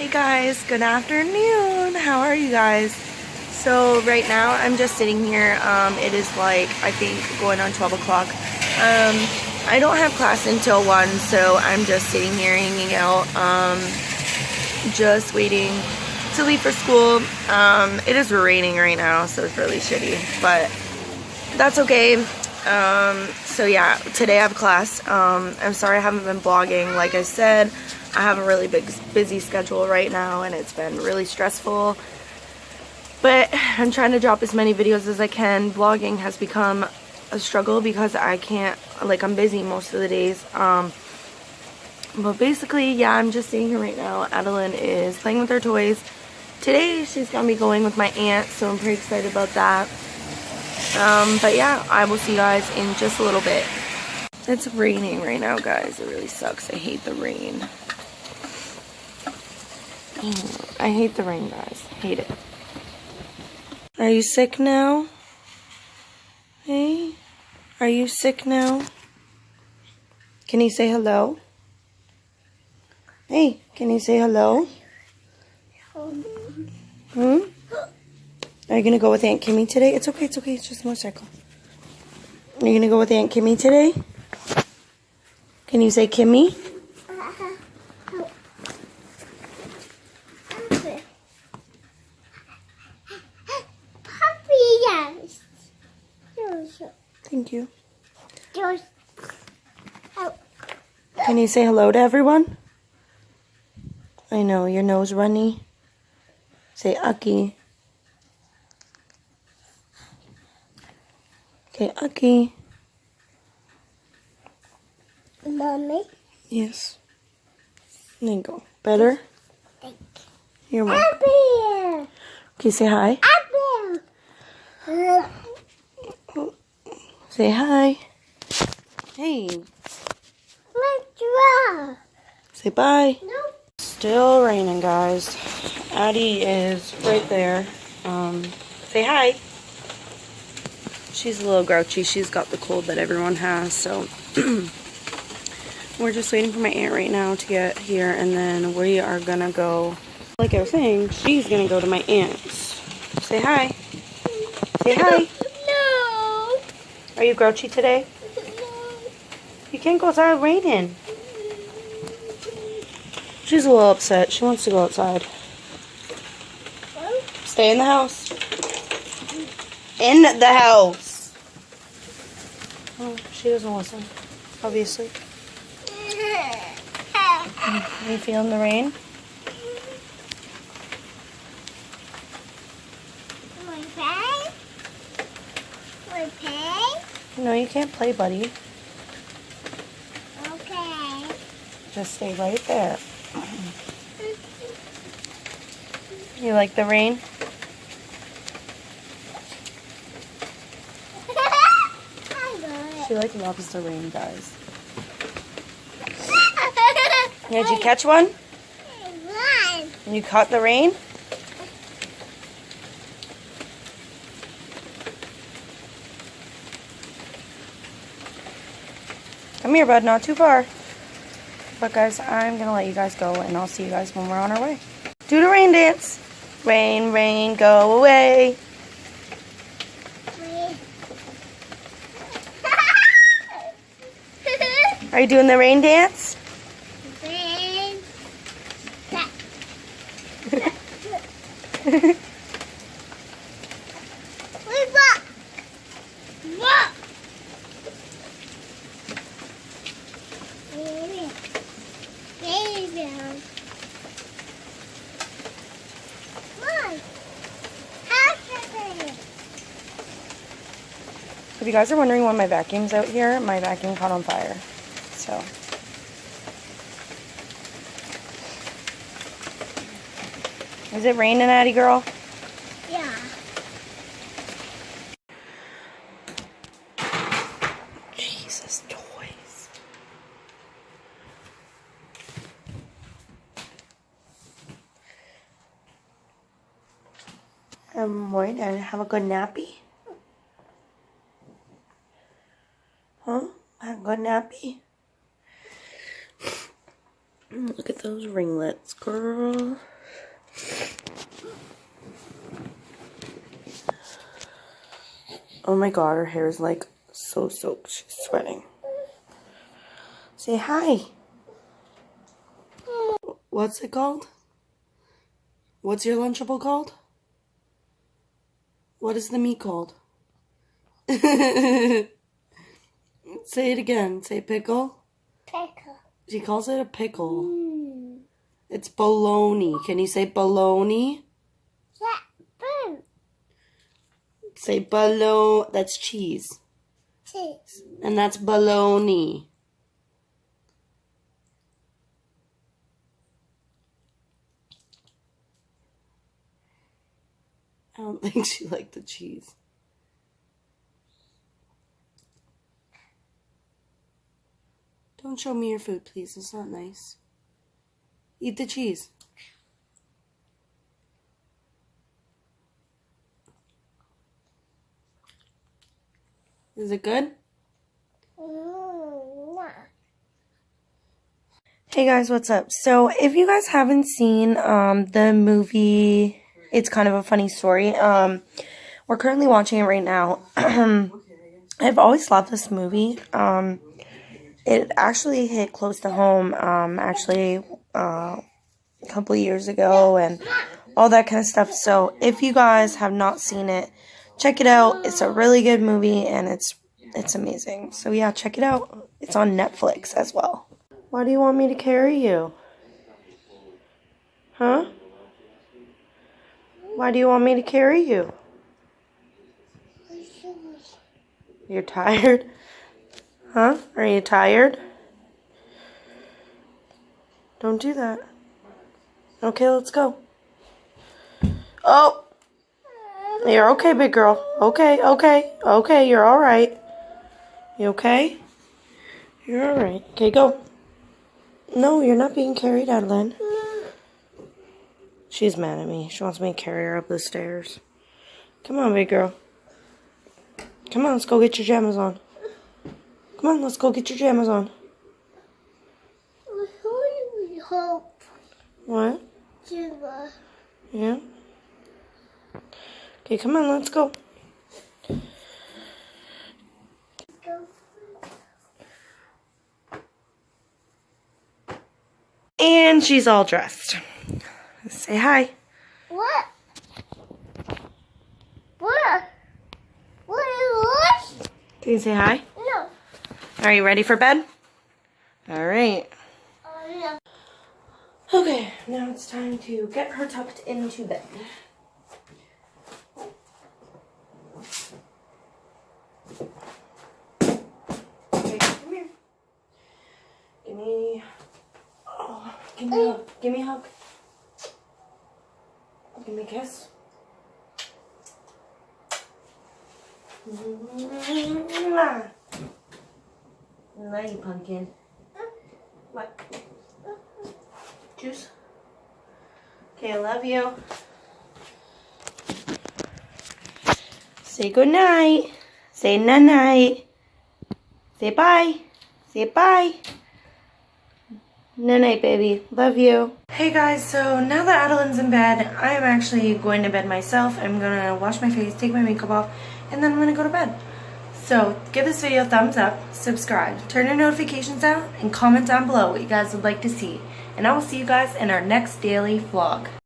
Hey guys, good afternoon. How are you guys? So right now I'm just sitting here. It is like, I think, going on 12 o'clock. I don't have class until 1, so I'm just sitting here hanging out, just waiting to leave for school. It is raining right now, so it's really shitty, but that's okay. So yeah, today I have class. I'm sorry I haven't been vlogging. Like I said, I have a really busy schedule right now, and it's been really stressful. But I'm trying to drop as many videos as I can. Vlogging has become a struggle because I can't, like, I'm busy most of the days. But basically, yeah, I'm just sitting here right now. Adeline is playing with her toys. Today, she's gonna be going with my aunt, so I'm pretty excited about that. But yeah, I will see you guys in just a little bit. It's raining right now, guys. It really sucks. I hate the rain. I hate the rain, guys. Hate it. Are you sick now? Hey? Are you sick now? Can you say hello? Hey, can you say hello? Are you gonna go with Aunt Kimmy today? It's okay, it's okay. It's just a motorcycle. Are you gonna go with Aunt Kimmy today? Can you say Kimmy? Thank you. Can you say hello to everyone? I know, your nose runny. Say Aki. Okay, Aki. Mommy? Yes. There you go. Better? Thank You're you. welcome. Apple! Okay, say hi. Apple! Say hi. Hey. Let's draw. Say bye. No. Still raining, guys. Addie is right there. Say hi. She's a little grouchy. She's got the cold that everyone has, so we're just waiting for my aunt right now to get here, and then we are gonna go, like I was saying, she's gonna go to my aunt's. Say hi. Say hi. No. Are you grouchy today? You can't go outside, raining. She's a little upset. She wants to go outside. Stay in the house. In the house. Oh, she doesn't listen, obviously. Are you feeling the rain? No, you can't play, buddy. Okay. Just stay right there. You like the rain? She like loves the rain, guys. Did you catch one? You caught the rain? Come here, bud. Not too far. But guys, I'm gonna let you guys go, and I'll see you guys when we're on our way. Do the rain dance. Rain, rain, go away. Are you doing the rain dance? If you guys are wondering why my vacuum's out here, my vacuum caught on fire. So. Is it raining, Addie girl? Yeah. Jesus, toys. Morning, and have a good nappy. Huh? Have a good nappy. Look at those ringlets, girl. Oh my god, her hair is like so soaked. She's sweating. Say hi. What's it called? What's your Lunchable called? What is the meat called? Say it again. Say pickle. Pickle. She calls it a pickle. It's bologna. Can you say bologna? Yeah. Boom. Say bologna. That's cheese. Cheese. And that's bologna. I don't think she liked the cheese. Don't show me your food, please. It's not nice. Eat the cheese. Is it good? No. Hey guys, what's up? So if you guys haven't seen the movie, it's kind of a funny story. We're currently watching it right now. I've always loved this movie. It actually hit close to home. A couple years ago and all that kind of stuff. So if you guys have not seen it, check it out. It's a really good movie and it's amazing. So yeah, check it out. It's on Netflix as well. Why do you want me to carry you? Huh? Why do you want me to carry you? You're tired? Huh? Are you tired? Don't do that. Okay, let's go. Oh! You're okay, big girl. Okay, you're alright. You okay? You're alright. Okay, go. No, you're not being carried, Adeline. She's mad at me. She wants me to carry her up the stairs. Come on, big girl. Come on, let's go get your jammies on. Come on, let's go get your jammies on. Hope. What? Yeah? Okay, come on, let's go. And she's all dressed. Say hi. What? What? What? Can you say hi? No. Are you ready for bed? All right. No. Okay, now it's time to get her tucked into bed. Okay, come here. Give me a hug. Give me a hug. Give me a kiss. Mwah. I love you, pumpkin. What? Juice? Okay, I love you. Say good night. Say night. Say bye. Say bye. Night, baby. Love you. Hey guys, so now that Adeline's in bed, I am actually going to bed myself. I'm gonna wash my face, take my makeup off, and then I'm gonna go to bed. So give this video a thumbs up, subscribe, turn your notifications on, and comment down below what you guys would like to see. And I will see you guys in our next daily vlog.